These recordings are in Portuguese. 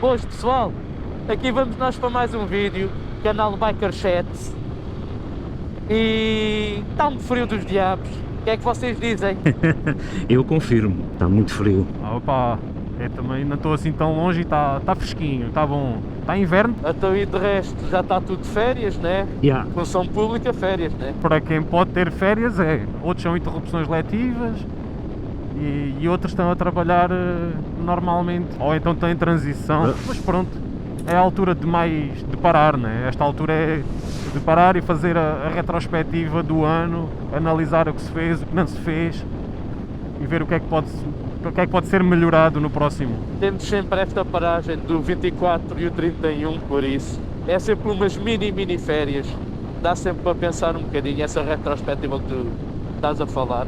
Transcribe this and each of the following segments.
Boas pessoal, aqui vamos nós para mais um vídeo, canal Biker Chats. E está um frio dos diabos, o que é que vocês dizem? Eu confirmo, está muito frio. Opa, eu também não estou assim tão longe e está fresquinho, está bom. Está inverno, Então e de resto já está tudo de férias, né? Yeah. Função pública, férias, né? para quem pode ter férias outros são interrupções letivas e outros estão a trabalhar normalmente, ou então estão em transição, mas pronto, é a altura de parar, né? Esta altura é de parar e fazer a retrospectiva do ano, analisar o que se fez, o que não se fez e ver o que é que pode ser melhorado no próximo. Temos sempre esta paragem do 24 e o 31, por isso é sempre umas mini férias. Dá sempre para pensar um bocadinho essa retrospectiva que tu estás a falar.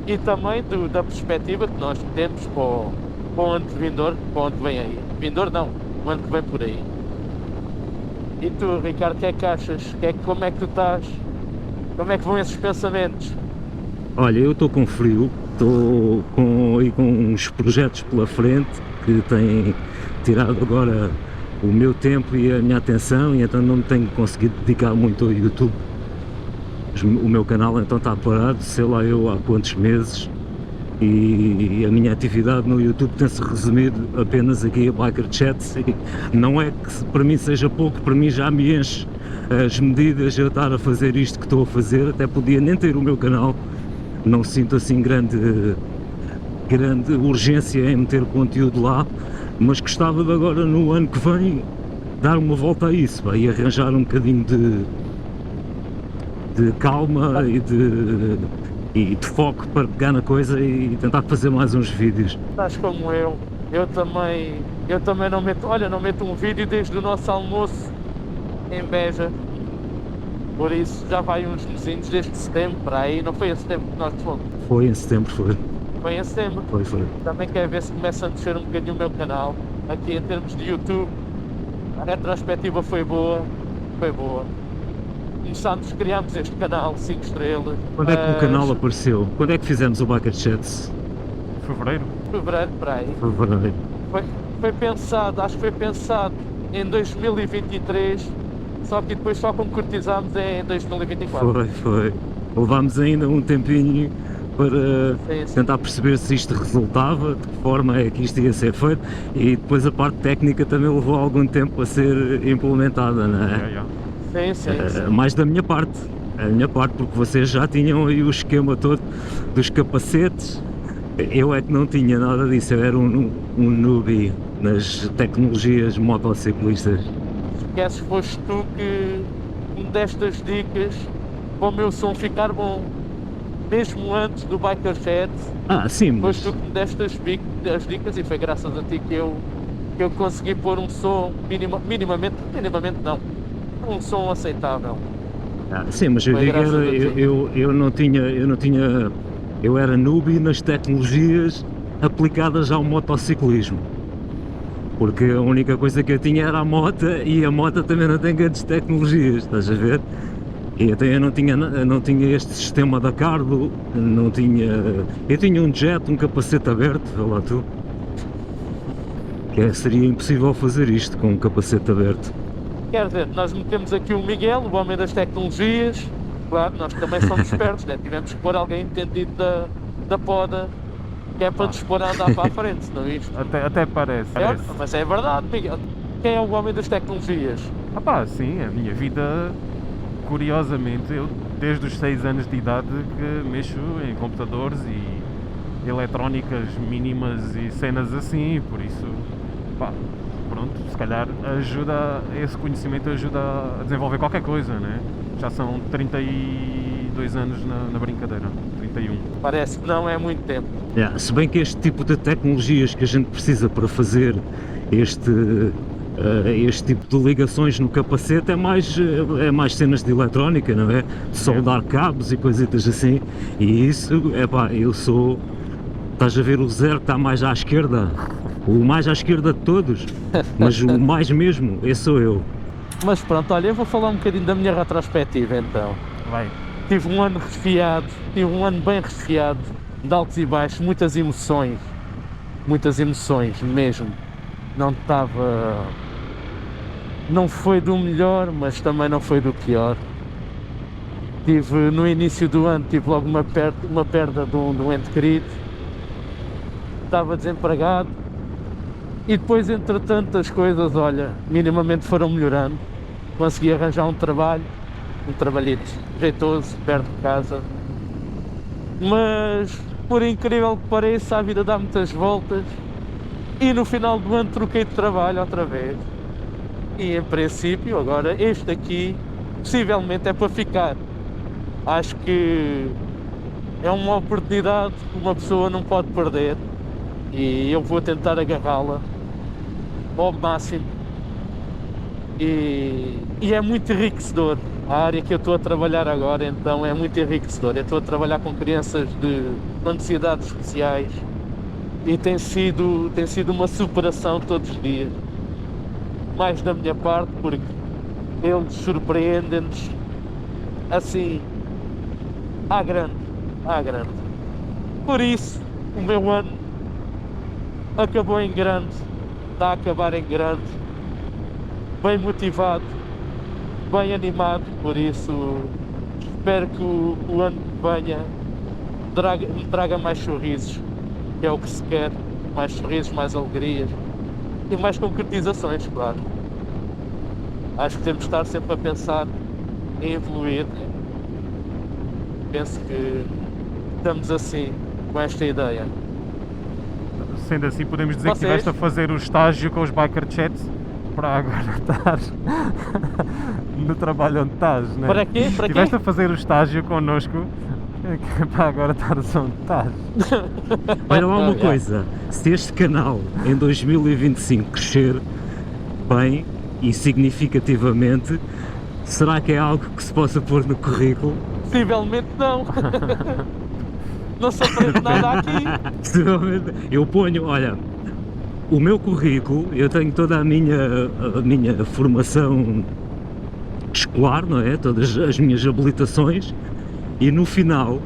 E também da perspectiva que nós temos para o ano vindour, para o ano que vem aí. Vindour não, o ano que vem por aí. E tu, Ricardo, o que é que achas? Como é que tu estás? Como é que vão esses pensamentos? Olha, eu estou com frio, estou com uns projetos pela frente que têm tirado agora o meu tempo e a minha atenção, e então não me tenho conseguido dedicar muito ao YouTube. O meu canal então está parado, sei lá eu há quantos meses, e a minha atividade no YouTube tem-se resumido apenas aqui a Biker Chats. E não é que para mim seja pouco, para mim já me enche as medidas eu estar a fazer isto que estou a fazer. Até podia nem ter o meu canal, não sinto assim grande urgência em meter conteúdo lá, mas gostava de agora no ano que vem dar uma volta a isso, e arranjar um bocadinho de calma e de foco para pegar na coisa e tentar fazer mais uns vídeos. Estás como eu também não meto um vídeo desde o nosso almoço em Beja. Por isso já vai uns mesinhos desde setembro para aí. Não foi em setembro que nós fomos? Foi em setembro, foi. Foi em setembro. Foi. Também quero ver se começa a descer um bocadinho o meu canal. Aqui em termos de YouTube, a retrospectiva foi boa. Criámos este canal, 5 estrelas. Quando é que o canal apareceu? Quando é que fizemos o Biker Chats? Fevereiro? Fevereiro, para aí. Fevereiro. Acho que foi pensado em 2023, só que depois só concretizámos em 2024. Foi. Levámos ainda um tempinho para tentar perceber se isto resultava, de que forma é que isto ia ser feito, e depois a parte técnica também levou algum tempo a ser implementada, não é? Sim. Mais da minha parte, porque vocês já tinham aí o esquema todo dos capacetes. Eu é que não tinha nada disso, eu era um newbie nas tecnologias motociclistas. Esqueces, foste tu que me deste as dicas para o meu som ficar bom, mesmo antes do Biker Chat. Sim, mas... Foste tu que me deste as dicas e foi graças a ti que eu consegui pôr um som minimamente não, um som aceitável. Sim, mas eu digo, eu não tinha, eu era newbie nas tecnologias aplicadas ao motociclismo, porque a única coisa que eu tinha era a moto, e a moto também não tem grandes tecnologias, estás a ver? E até eu não tinha este sistema da Cardo, eu tinha um jet, um capacete aberto, vê lá tu, seria impossível fazer isto com um capacete aberto. Quer dizer, nós metemos aqui o Miguel, o homem das tecnologias. Claro, nós também somos espertos, né? Tivemos que pôr alguém entendido da poda, que é para nos pôr a andar para a frente, não é isto? Até parece. Mas é verdade, Miguel. Quem é o homem das tecnologias? Sim, a minha vida, curiosamente, eu desde os 6 anos de idade que mexo em computadores e eletrónicas mínimas e cenas assim, por isso, pronto, se calhar esse conhecimento ajuda a desenvolver qualquer coisa, né? Já são 32 anos na brincadeira, 31. Parece que não é muito tempo. Se bem que este tipo de tecnologias que a gente precisa para fazer este tipo de ligações no capacete é mais cenas de eletrónica, não é? De soldar cabos e coisitas assim, e isso, eu sou, estás a ver o zero que está mais à esquerda, o mais à esquerda de todos, mas o mais mesmo, esse sou eu. Mas pronto, olha, eu vou falar um bocadinho da minha retrospectiva então. Vai. Tive um ano bem resfriado, de altos e baixos, muitas emoções mesmo. não estava... Não foi do melhor, mas também não foi do pior. No início do ano, tive logo uma perda de um ente querido. Estava desempregado. E depois, entretanto, as coisas, olha, minimamente foram melhorando. Consegui arranjar um trabalhito jeitoso, perto de casa. Mas, por incrível que pareça, a vida dá muitas voltas. E no final do ano troquei de trabalho outra vez. E em princípio, agora, este aqui, possivelmente é para ficar. Acho que é uma oportunidade que uma pessoa não pode perder. E eu vou tentar agarrá-la ao máximo. E é muito enriquecedor. A área que eu estou a trabalhar agora, então, é muito enriquecedor. Eu estou a trabalhar com crianças com necessidades especiais e tem sido uma superação todos os dias. Mais da minha parte, porque eles surpreendem-nos assim, à grande. Por isso, o meu ano acabou em grande, está a acabar em grande, bem motivado, bem animado, por isso espero que o ano que venha me traga mais sorrisos, que é o que se quer, mais sorrisos, mais alegrias e mais concretizações, claro. Acho que temos de estar sempre a pensar em evoluir. Penso que estamos assim, com esta ideia. Sendo assim, podemos dizer Vocês? que estiveste a fazer o estágio com os Biker Chats para agora estar no trabalho onde estás, não é? Para quê? Para quê? Estiveste a fazer o estágio connosco para agora estar onde estás. Olha lá uma coisa, se este canal em 2025 crescer bem e significativamente, será que é algo que se possa pôr no currículo? Possivelmente não. Não se aprende nada aqui. Possivelmente. Eu ponho, olha, o meu currículo, eu tenho toda a minha formação escolar, não é? Todas as minhas habilitações, e no final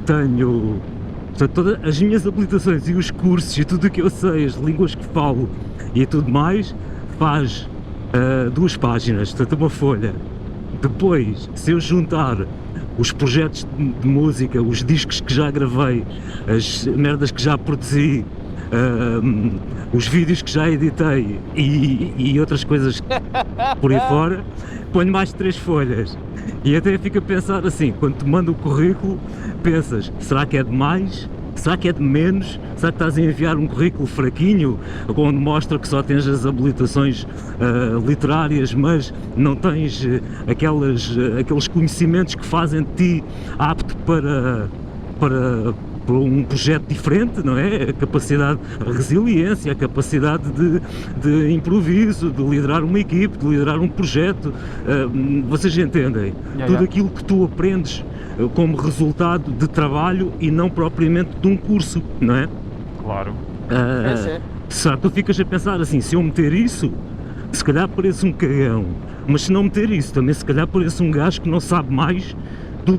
tenho, portanto, todas as minhas habilitações e os cursos e tudo o que eu sei, as línguas que falo e tudo mais, faz 2 páginas, portanto uma folha. Depois, se eu juntar os projetos de música, os discos que já gravei, as merdas que já produzi, os vídeos que já editei e outras coisas por aí fora, ponho mais 3 folhas. E até fico a pensar assim, quando te mando o currículo, pensas, será que é de mais? Será que é de menos? Será que estás a enviar um currículo fraquinho, onde mostra que só tens as habilitações literárias, mas não tens aqueles conhecimentos que fazem de ti apto para um projeto diferente, não é? A capacidade, a resiliência, a capacidade de improviso, de liderar uma equipe, de liderar um projeto, vocês entendem? Tudo aquilo que tu aprendes como resultado de trabalho e não propriamente de um curso, não é? Claro. Só tu ficas a pensar assim, se eu meter isso, se calhar pareço um cagão, mas se não meter isso, também se calhar pareço um gajo que não sabe mais do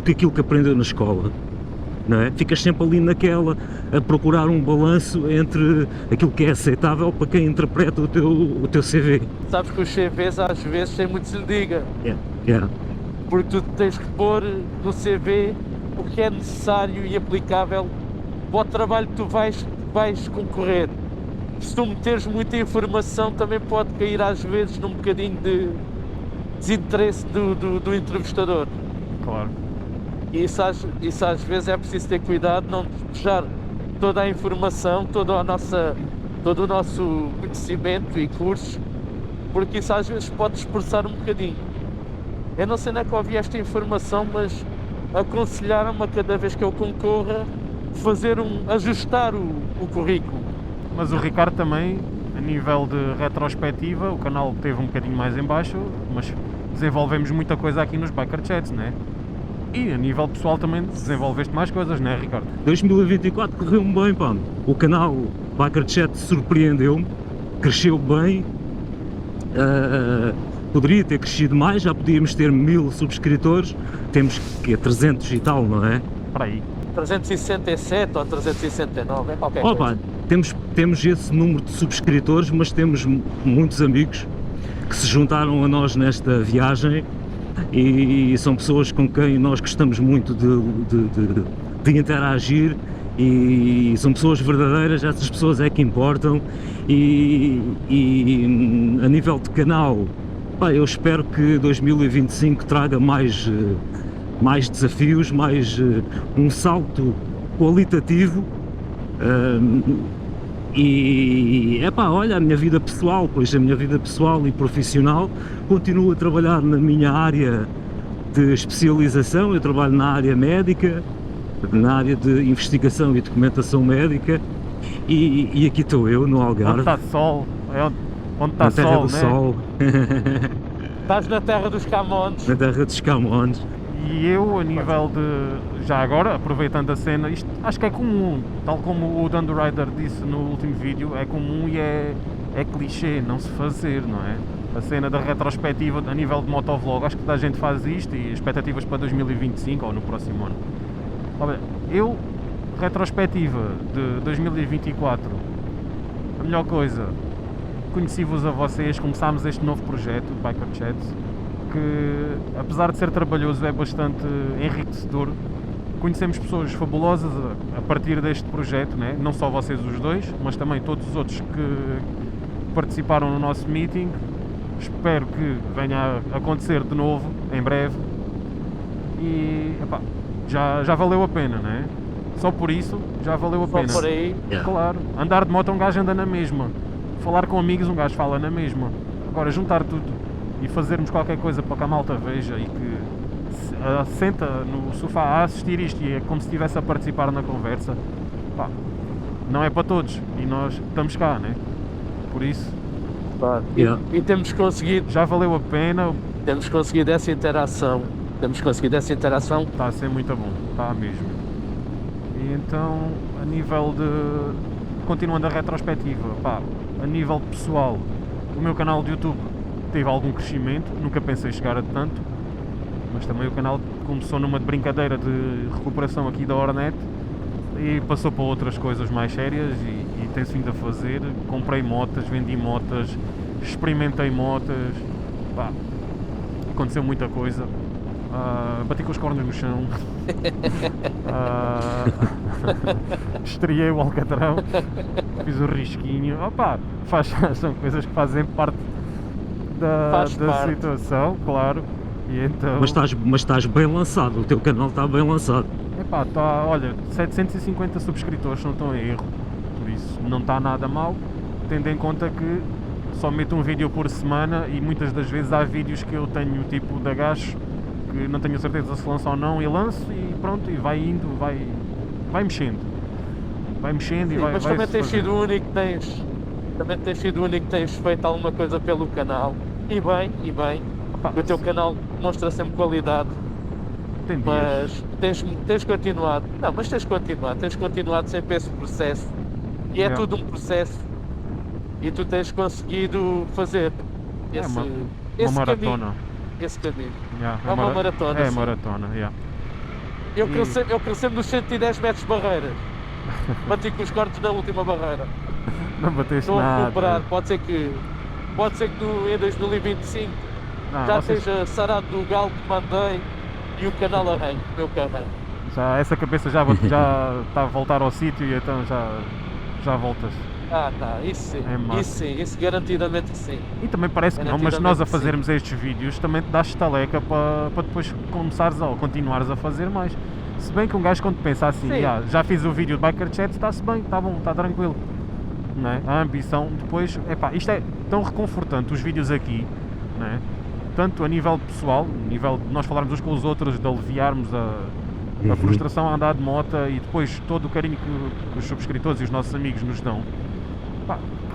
que aquilo que aprendeu na escola. Não é? Ficas sempre ali naquela, a procurar um balanço entre aquilo que é aceitável para quem interpreta o teu CV. Sabes que os CVs às vezes tem muito se lhe diga. Yeah. Porque tu tens que pôr no CV o que é necessário e aplicável para o trabalho que tu vais concorrer. Se tu meteres muita informação, também pode cair às vezes num bocadinho de desinteresse do entrevistador. Claro. E isso às vezes é preciso ter cuidado, não despejar toda a informação, todo o nosso conhecimento e cursos, porque isso às vezes pode dispersar um bocadinho. Eu não sei onde é que ouvi esta informação, mas aconselharam-me a cada vez que eu concorra ajustar o currículo. Mas o Ricardo também, a nível de retrospectiva, o canal teve um bocadinho mais em baixo, mas desenvolvemos muita coisa aqui nos Biker Chats, não é? E a nível pessoal também desenvolveste mais coisas, não é, Ricardo? 2024 correu-me bem, pá. O canal Biker Chat surpreendeu-me, cresceu bem, poderia ter crescido mais, já podíamos ter 1000 subscritores, temos que 300 e tal, não é? Para aí. 367 ou 369, é qualquer coisa. temos esse número de subscritores, mas temos muitos amigos que se juntaram a nós nesta viagem e são pessoas com quem nós gostamos muito de interagir e são pessoas verdadeiras, essas pessoas é que importam e a nível de canal, pá, eu espero que 2025 traga mais desafios, mais um salto qualitativo. E olha, a minha vida pessoal e profissional, continuo a trabalhar na minha área de especialização. Eu trabalho na área médica, na área de investigação e documentação médica, e aqui estou eu no Algarve. Onde está sol, onde está na terra sol, do né? sol, Estás na terra dos Camões. na terra dos Camões. E eu, a nível de, já agora, aproveitando a cena, isto acho que é comum, tal como o Dando Rider disse no último vídeo, é comum e é clichê não se fazer, não é? A cena da retrospectiva a nível de motovlog, acho que toda a gente faz isto e expectativas para 2025 ou no próximo ano. Olha, eu, retrospectiva de 2024, a melhor coisa, conheci-vos a vocês, começámos este novo projeto, Biker Chats, que apesar de ser trabalhoso é bastante enriquecedor. Conhecemos pessoas fabulosas a partir deste projeto, né? Não só vocês os dois, mas também todos os outros que participaram no nosso meeting. Espero que venha a acontecer de novo, em breve. E já valeu a pena, né? Só por isso já valeu a Só pena. por aí. Yeah. Claro, andar de moto um gajo anda na mesma, falar com amigos um gajo fala na mesma. Agora juntar tudo e fazermos qualquer coisa para que a malta veja e que senta no sofá a assistir isto e é como se estivesse a participar na conversa, pá, não é para todos e nós estamos cá, né? Por isso Claro. Yeah. E temos conseguido já valeu a pena, essa interação. está a ser muito bom, está mesmo. E então, a nível de, continuando a retrospectiva, pá, a nível pessoal, o meu canal de YouTube teve algum crescimento, nunca pensei chegar a tanto, mas também o canal começou numa brincadeira de recuperação aqui da Hornet e passou para outras coisas mais sérias e tem-se vindo a fazer. Comprei motas, vendi motas, experimentei motas, pá, aconteceu muita coisa. Bati com os cornos no chão, estreiei o alcatrão, fiz o risquinho, são coisas que fazem parte da situação, claro. E então, Mas estás bem lançado, o teu canal está bem lançado. olha, 750 subscritores, se não estão em erro, por isso não está nada mal, tendo em conta que só meto um vídeo por semana e muitas das vezes há vídeos que eu tenho tipo de agacho que não tenho certeza se lanço ou não e lanço e pronto, e vai indo, vai mexendo. Vai mexendo. Sim, e vai mas vai também tens sido o único que tens feito alguma coisa pelo canal. E bem, o teu canal demonstra sempre qualidade, tem dias. mas tens continuado. Não, mas tens continuado sempre esse processo. E é Yeah. tudo um processo. E tu tens conseguido fazer esse, uma esse maratona. caminho. Esse caminho. Yeah, É uma maratona, É sim. maratona, yeah. Eu cresci nos 110 metros de barreiras. Bati com os cortes na última barreira. Não bateste Estou a nada. recuperar. Pode ser que tu, em 2025 Não, já vocês- esteja sarado do galo que mandei e o canal arranque, o meu canal. já essa cabeça já está a voltar ao sítio e então já voltas. Tá, isso É massa. sim, isso garantidamente que sim. E também parece que não, mas Garantidamente nós a sim. fazermos estes vídeos também te dás estaleca para depois começares ou continuares a fazer mais. Se bem que um gajo quando pensa assim, Sim. já fiz o vídeo de Biker Chat, está-se bem, está bom, está tranquilo. Não é? A ambição depois, isto é tão reconfortante, os vídeos aqui, não é? Tanto a nível pessoal, a nível de nós falarmos uns com os outros, de aliviarmos a frustração a andar de moto e depois todo o carinho que os subscritores e os nossos amigos nos dão,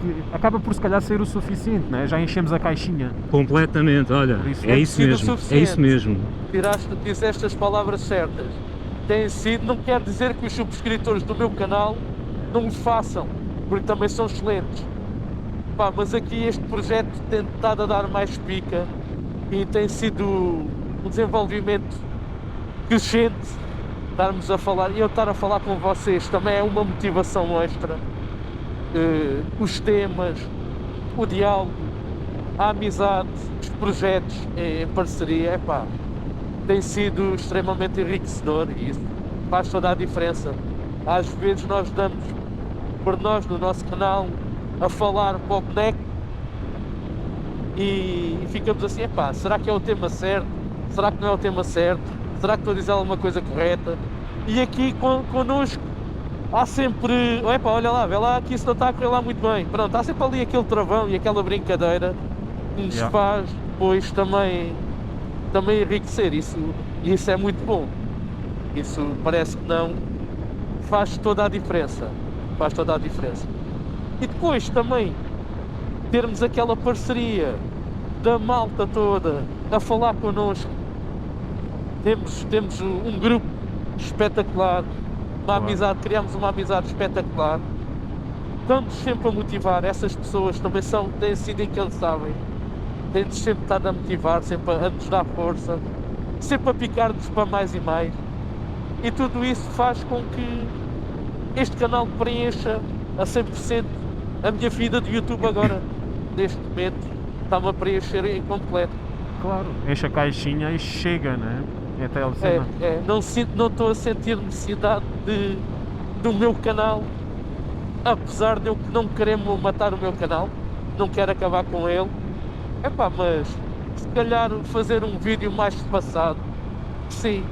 que acaba por se calhar ser o suficiente, não é? Já enchemos a caixinha. Completamente, olha, Por isso é é isso sido mesmo, é suficiente. isso mesmo. Disseste as palavras certas. Tem sido, não quer dizer que os subscritores do meu canal não o façam, porque também são excelentes. Mas aqui este projeto tem estado a dar mais pica e tem sido um desenvolvimento crescente. Estarmos a falar e eu estar a falar com vocês também é uma motivação extra. os temas, o diálogo, a amizade, os projetos em parceria, epá, tem sido extremamente enriquecedor e isso faz toda a diferença. Às vezes nós damos por nós no nosso canal a falar para o boneco e ficamos assim, epá, será que é o tema certo? Será que não é o tema certo? Será que estou a dizer alguma coisa correta? E aqui connosco há sempre, epá, olha lá, vê lá que isso não está a correr lá muito bem. Pronto, há sempre ali aquele travão e aquela brincadeira que nos faz depois também enriquecer. Isso é muito bom. Isso parece que não faz toda a diferença. Faz toda a diferença. E depois também termos aquela parceria da malta toda a falar connosco. Temos um grupo espetacular, amizade, criamos uma amizade espetacular. Estamos sempre a motivar, essas pessoas também têm sido incansáveis, têm-nos sempre estado a motivar, sempre a nos dar força, sempre a picar-nos para mais e mais. E tudo isso faz com que este canal preencha a 100% a minha vida de YouTube agora. Neste momento está-me a preencher em completo. Claro, enche a caixinha e chega, né? Até a cena. Não estou a sentir necessidade do meu canal, apesar de eu não querer matar o meu canal, não quero acabar com ele. Epá, mas se calhar fazer um vídeo mais espaçado, sim.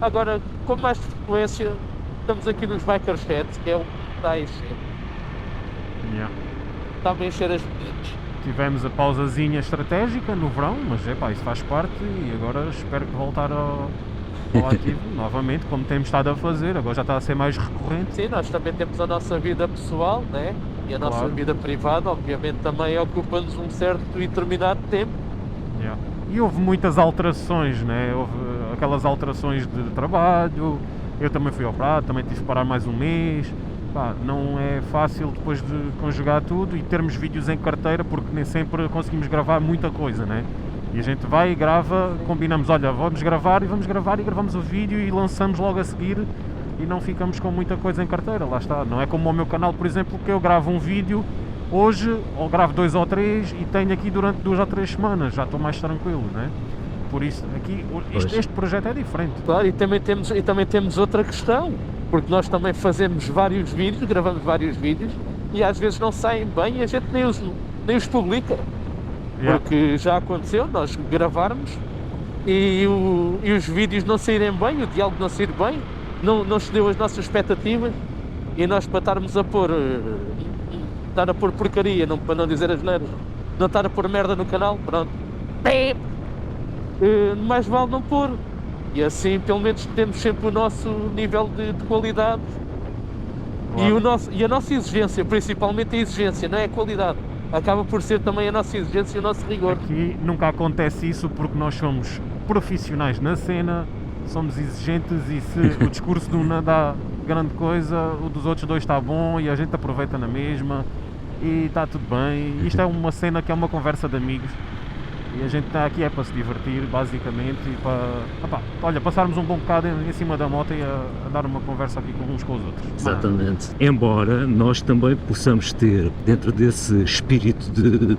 Agora, com mais frequência, estamos aqui nos Biker Chats, que é o que está a encher. Está a encher as medidas. Tivemos a pausazinha estratégica no verão, mas isso faz parte e agora espero que voltar ao ativo novamente, como temos estado a fazer, agora já está a ser mais recorrente. Sim, nós também temos a nossa vida pessoal, né? E a nossa vida privada, obviamente, também ocupa-nos um certo e determinado tempo. E houve muitas alterações, né? Houve aquelas alterações de trabalho, eu também fui operado, também tive que parar mais um mês. Não é fácil depois de conjugar tudo e termos vídeos em carteira, porque nem sempre conseguimos gravar muita coisa, né? E a gente vai e grava, combinamos, olha, vamos gravar e gravamos o vídeo e lançamos logo a seguir e não ficamos com muita coisa em carteira, lá está. Não é como o meu canal, por exemplo, que eu gravo um vídeo hoje, ou gravo 2 ou 3 e tenho aqui durante 2 ou 3 semanas, já estou mais tranquilo, né? Por isso, aqui, este projeto é diferente. Claro, e também temos outra questão, porque nós também fazemos vários vídeos, gravamos vários vídeos e às vezes não saem bem e a gente nem os publica. Porque já aconteceu nós gravarmos e os vídeos não saírem bem, o diálogo não sair bem, não cedeu as nossas expectativas e nós para estarmos a pôr porcaria, para não dizer as neiras, não estar a pôr merda no canal, pronto, mais vale não pôr. E assim pelo menos temos sempre o nosso nível de qualidade. Claro. E a nossa exigência, principalmente a exigência, não é a qualidade. Acaba por ser também a nossa exigência e o nosso rigor. Aqui nunca acontece isso porque nós somos profissionais na cena, somos exigentes e se o discurso de um não dá grande coisa, o dos outros dois está bom e a gente aproveita na mesma e está tudo bem. Isto é uma cena que é uma conversa de amigos e a gente está aqui para se divertir basicamente e para passarmos um bom bocado em cima da moto e a dar uma conversa aqui uns com os outros. Exatamente. Embora nós também possamos ter dentro desse espírito de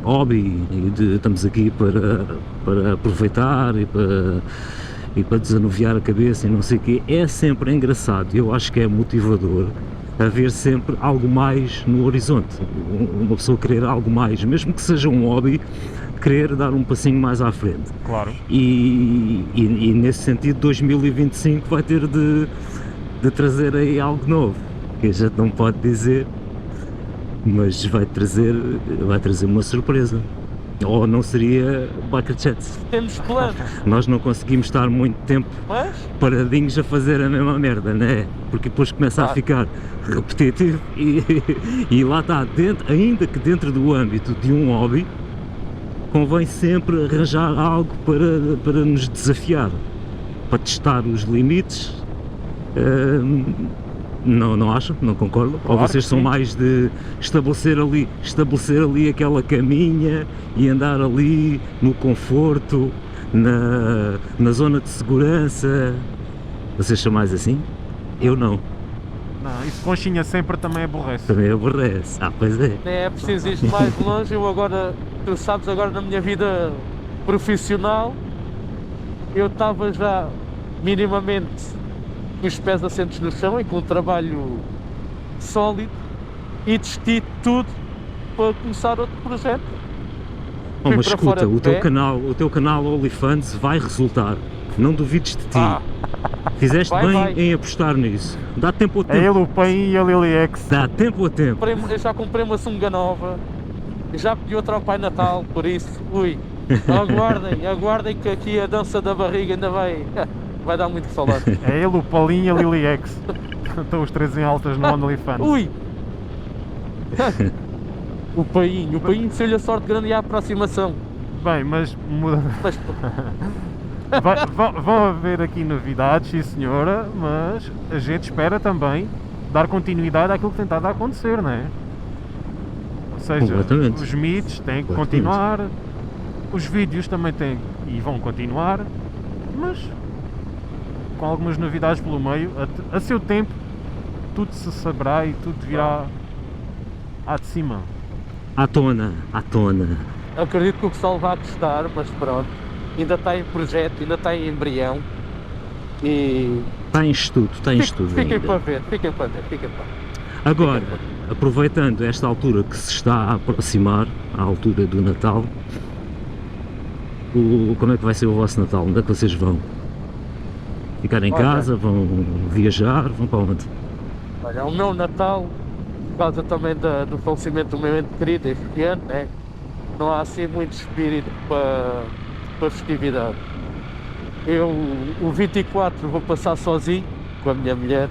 hobby e estamos aqui para aproveitar e para desanuviar a cabeça e não sei o quê, é sempre engraçado, eu acho que é motivador haver sempre algo mais no horizonte, uma pessoa querer algo mais, mesmo que seja um hobby, querer dar um passinho mais à frente. Claro. E nesse sentido 2025 vai ter de trazer aí algo novo, que a gente não pode dizer, mas vai trazer uma surpresa. Ou não seria Biker Chats. Temos planos. Nós não conseguimos estar muito tempo paradinhos a fazer a mesma merda, né? Porque depois começa a ficar repetitivo e lá está, ainda que dentro do âmbito de um hobby, convém sempre arranjar algo para nos desafiar, para testar os limites. Não acham? Não concordam? Claro. Ou vocês são mais de estabelecer ali aquela caminha e andar ali no conforto, na zona de segurança? Vocês são mais assim? Eu não. Não, isso conchinha sempre também aborrece. Também aborrece. Pois é. Nem é preciso ir mais longe. Eu agora, tu sabes, agora na minha vida profissional, eu estava já minimamente com os pés assentos no chão e com um trabalho sólido e desisti de tudo para começar outro projeto. Oh, Fui mas para fora escuta, de o teu canal OnlyFans vai resultar. Não duvides de ti. Fizeste Vai, bem vai. em apostar nisso. Dá tempo ao É ele, tempo. o Paim e a Lily X. Dá tempo ao tempo. Eu já comprei uma sunga nova, já pedi outra ao Pai Natal, por isso, aguardem que aqui a dança da barriga ainda vai dar muito o que falar. É ele, o Paulinho e a Lily X. Estão os três em altas no OnlyFans. Ui! O Painho deu-lhe a sorte grande e a aproximação. Bem, mas Mas vão haver aqui novidades, sim senhora, mas a gente espera também dar continuidade àquilo que tem estado a acontecer, não é? Ou seja, Completamente. os meets têm que Completamente. continuar, os vídeos também têm e vão continuar, mas com algumas novidades pelo meio, a seu tempo tudo se saberá e tudo virá à de cima. À tona. acredito que o pessoal vai gostar, mas pronto. Ainda está em projeto, ainda está em embrião. E Está em estudo, fiquem ainda. para ver. Agora, aproveitando esta altura que se está a aproximar, a altura do Natal, como é que vai ser o vosso Natal? Onde é que vocês vão? Ficar em Olha. casa? Vão viajar? Vão para onde? Olha, o meu Natal, por causa também do falecimento do meu ente querido este ano, né? Não há assim muito espírito para festividade. Eu, o 24, vou passar sozinho com a minha mulher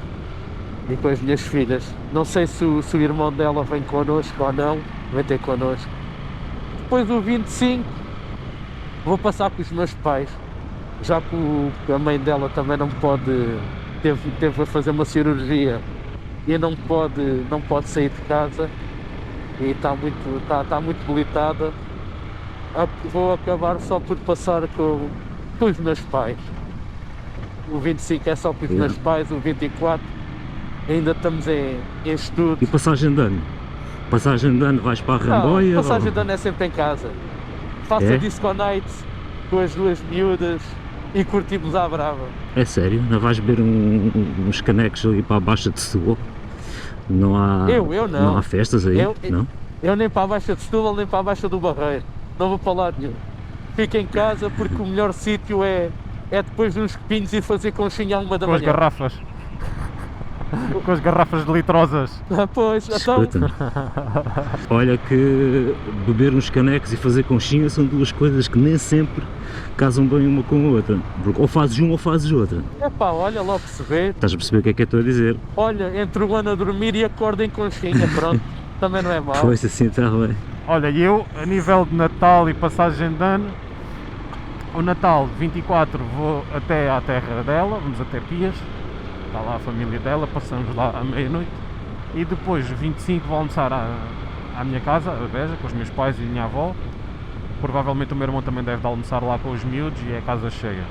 e com as minhas filhas. Não sei se o irmão dela vem connosco ou não, vem ter connosco. Depois o 25, vou passar com os meus pais, já que a mãe dela também não pode, teve a fazer uma cirurgia e não pode sair de casa e está muito debilitada. Vou acabar só por passar com os meus pais. O 25 é só com os meus pais, o 24 ainda estamos em estudo. E passagem de ano? Passagem de ano vais para a Ramboia? Não, passagem de ano é sempre em casa. Faço a disco night com as duas miúdas e curtimos à brava. É sério? Não vais beber uns canecos ali para a Baixa de Setúbal? Não há, Eu não. Não há festas aí? Não? Eu nem para a Baixa de Setúbal, nem para a Baixa do Barreiro. Não vou para lado nenhum. Fico em casa porque o melhor sítio é depois de uns copinhos e fazer conchinha à 1 da Com as manhã. garrafas. Com as garrafas de litrosas. Pois, então, Escuta, olha que beber uns canecos e fazer conchinha são duas coisas que nem sempre casam bem uma com a outra. Porque ou fazes uma ou fazes outra. epá, olha logo se vê. Estás a perceber o que é que eu estou a dizer? Olha, entre o ano a dormir e acordo em conchinha, pronto. Também não é mau. Pois assim está bem. Olha, eu, a nível de Natal e passagem de ano, o Natal 24 vou até à terra dela, vamos até Pias, está lá a família dela, passamos lá à meia-noite e depois 25 vou almoçar à minha casa, a Beja, com os meus pais e a minha avó. Provavelmente o meu irmão também deve de almoçar lá com os miúdos e é casa cheia.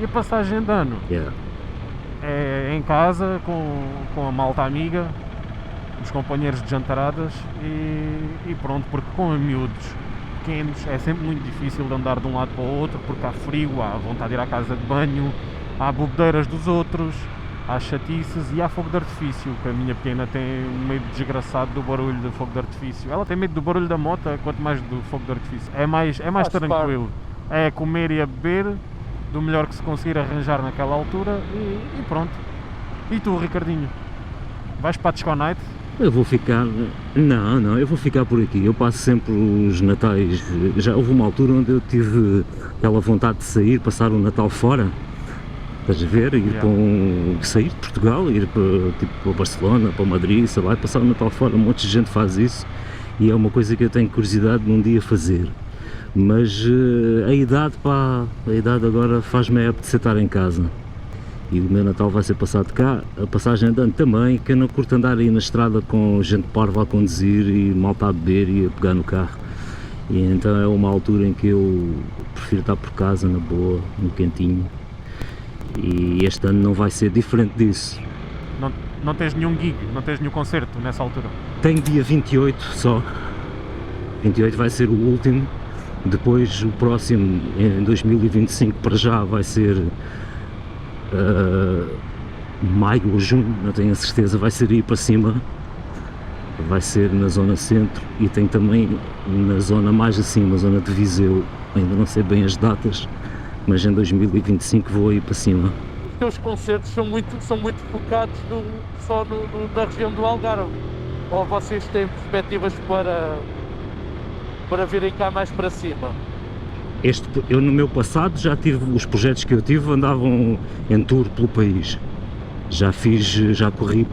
E a passagem de ano Yeah. é em casa com a malta amiga, os companheiros de jantaradas e pronto, porque com miúdos pequenos é sempre muito difícil de andar de um lado para o outro porque há frio, há vontade de ir à casa de banho, há bobedeiras dos outros, há chatices e há fogo de artifício, que a minha pequena tem um medo desgraçado do barulho do fogo de artifício. Ela tem medo do barulho da moto, quanto mais do fogo de artifício. É mais Faz tranquilo. É comer e a beber, do melhor que se conseguir arranjar naquela altura e pronto. E tu, Ricardinho? Vais para a Disco Night? Eu vou ficar... Não, eu vou ficar por aqui. Eu passo sempre os Natais... Já houve uma altura onde eu tive aquela vontade de sair, passar o Natal fora. Estás a ver? Sair de Portugal, ir para Barcelona, para Madrid, sei lá, passar o Natal fora. Um monte de gente faz isso e é uma coisa que eu tenho curiosidade de um dia fazer. Mas a idade agora faz-me apetecer estar em casa. E o meu Natal vai ser passado cá, a passagem de ano também, que eu não curto andar aí na estrada com gente parva a conduzir e malta a beber e a pegar no carro. E então é uma altura em que eu prefiro estar por casa, na boa, no quentinho. E este ano não vai ser diferente disso. Não tens nenhum gig, não tens nenhum concerto nessa altura? Tenho dia 28 só. 28 vai ser o último. Depois o próximo, em 2025, para já vai ser maio ou junho, não tenho a certeza, vai ser aí para cima. Vai ser na zona centro e tem também na zona mais acima, zona de Viseu. Ainda não sei bem as datas, mas em 2025 vou aí para cima. Os teus concertos são muito focados na região do Algarve. Ou vocês têm perspectivas para virem cá mais para cima? Eu no meu passado já tive, os projetos que eu tive andavam em tour pelo país. Já corri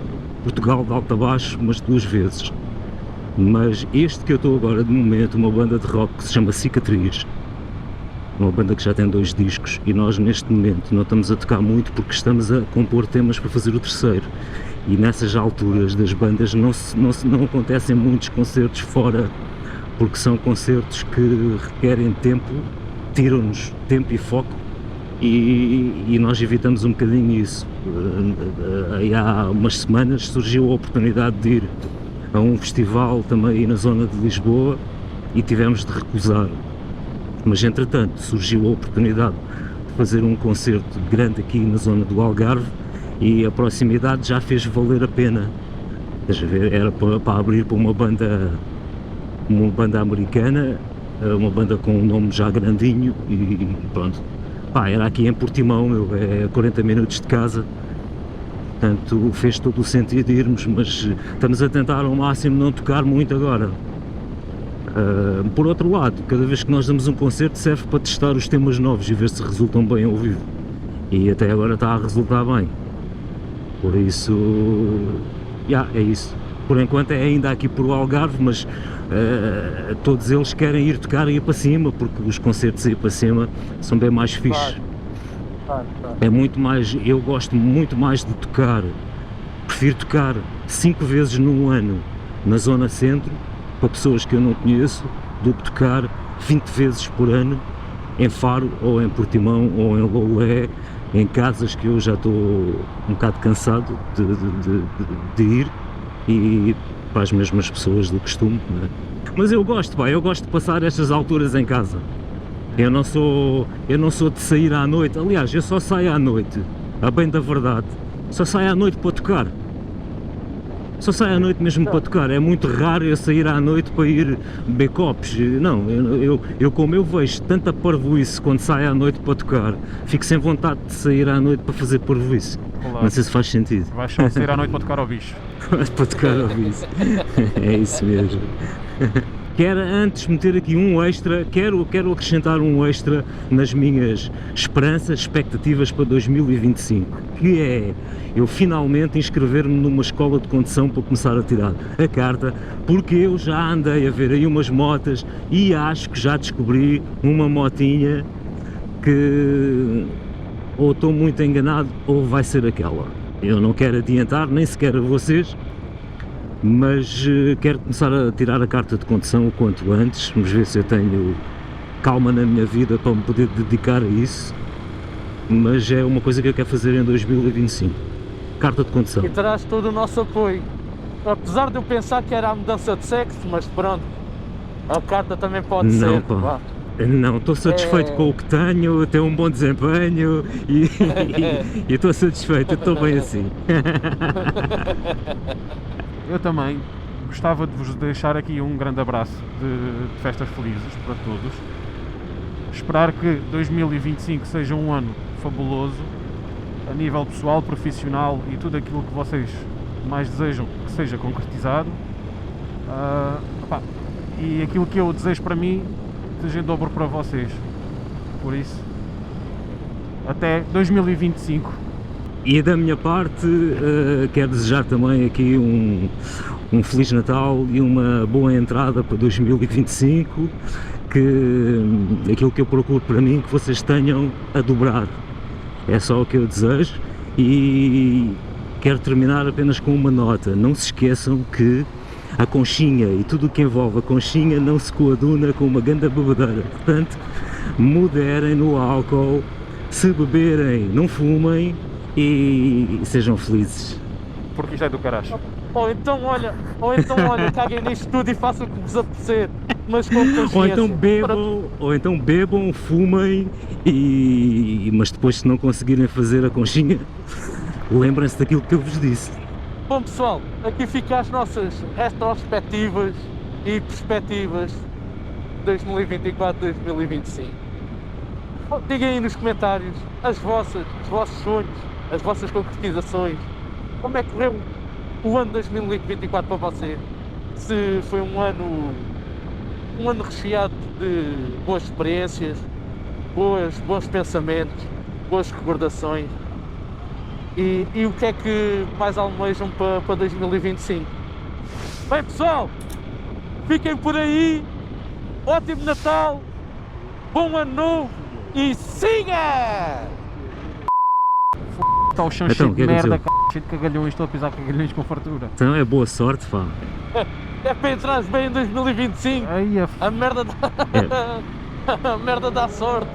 Portugal de alto a baixo umas 2 vezes. Mas este que eu estou agora de momento, uma banda de rock que se chama Cicatriz. Uma banda que já tem 2 discos e nós neste momento não estamos a tocar muito porque estamos a compor temas para fazer o terceiro. E nessas alturas das bandas não acontecem muitos concertos fora, porque são concertos que requerem tempo, tiram-nos tempo e foco, e nós evitamos um bocadinho isso. Aí há umas semanas surgiu a oportunidade de ir a um festival também na zona de Lisboa e tivemos de recusar. Mas entretanto surgiu a oportunidade de fazer um concerto grande aqui na zona do Algarve e a proximidade já fez valer a pena. Estás a ver? Era para abrir para uma banda americana, uma banda com um nome já grandinho e pronto. Pá, era aqui em Portimão, é 40 minutos de casa, portanto fez todo o sentido irmos, mas estamos a tentar ao máximo não tocar muito agora. Por outro lado, cada vez que nós damos um concerto serve para testar os temas novos e ver se resultam bem ao vivo, e até agora está a resultar bem, por isso, é isso. Por enquanto é ainda aqui por Algarve, mas todos eles querem ir tocar aí para cima, porque os concertos aí para cima são bem mais fixes. Claro. É muito mais, eu gosto muito mais de tocar, prefiro tocar 5 vezes num ano na zona centro, para pessoas que eu não conheço, do que tocar 20 vezes por ano em Faro, ou em Portimão, ou em Loulé, em casas que eu já estou um bocado cansado de ir, e para as mesmas pessoas do costume, não é? Mas eu gosto de passar estas alturas em casa. Eu não sou de sair à noite, aliás, eu só saio à noite, a bem da verdade, só saio à noite para tocar. Só saio à noite mesmo para tocar, é muito raro eu sair à noite para ir beber copos. Não, eu como eu vejo tanta parvoíce quando saio à noite para tocar, fico sem vontade de sair à noite para fazer parvoíce. Claro. Não sei se faz sentido. Vais só sair à noite para tocar ao bicho. Para tocar ao bicho, é isso mesmo. Quero antes meter aqui um extra, quero acrescentar um extra nas minhas esperanças, expectativas para 2025, que é eu finalmente inscrever-me numa escola de condução para começar a tirar a carta, porque eu já andei a ver aí umas motas e acho que já descobri uma motinha que ou estou muito enganado ou vai ser aquela. Eu não quero adiantar, nem sequer a vocês, mas quero começar a tirar a carta de condução o quanto antes. Vamos ver se eu tenho calma na minha vida para me poder dedicar a isso, mas é uma coisa que eu quero fazer em 2025, carta de condução. E terás todo o nosso apoio, apesar de eu pensar que era a mudança de sexo, mas pronto, a carta também pode não, ser. Pá. Não, estou satisfeito com o que tenho, tenho um bom desempenho e estou satisfeito, estou bem assim. Eu também gostava de vos deixar aqui um grande abraço de festas felizes para todos. Esperar que 2025 seja um ano fabuloso a nível pessoal, profissional e tudo aquilo que vocês mais desejam que seja concretizado. E aquilo que eu desejo para mim seja em dobro para vocês. Por isso, até 2025. E da minha parte, quero desejar também aqui um Feliz Natal e uma boa entrada para 2025, que aquilo que eu procuro para mim, que vocês tenham a dobrar. É só o que eu desejo, e quero terminar apenas com uma nota. Não se esqueçam que a conchinha e tudo o que envolve a conchinha não se coaduna com uma grande bebedeira. Portanto, moderem no álcool, se beberem, não fumem e sejam felizes. porque isto é do caraço. Ou então olha, caguem nisto tudo e façam o que vos apetecer, mas com consciência. Ou então bebam, fumem mas depois, se não conseguirem fazer a conchinha, lembrem-se daquilo que eu vos disse. Bom pessoal, aqui ficam as nossas retrospectivas e perspectivas 2024-2025. Digam aí nos comentários os vossos sonhos, as vossas concretizações. Como é que correu o ano 2024 para você? Se foi um ano recheado de boas experiências, bons pensamentos, boas recordações. E o que é que mais almejam para 2025? Bem pessoal, fiquem por aí, ótimo Natal, bom ano novo e siga! Está o chão Então, cheio o que de é que merda, aconteceu? cheio de cagalhões, estou a pisar cagalhões com fartura. Então é boa sorte, pá. É para entrar bem em 2025, Aí a merda dá, a merda dá sorte.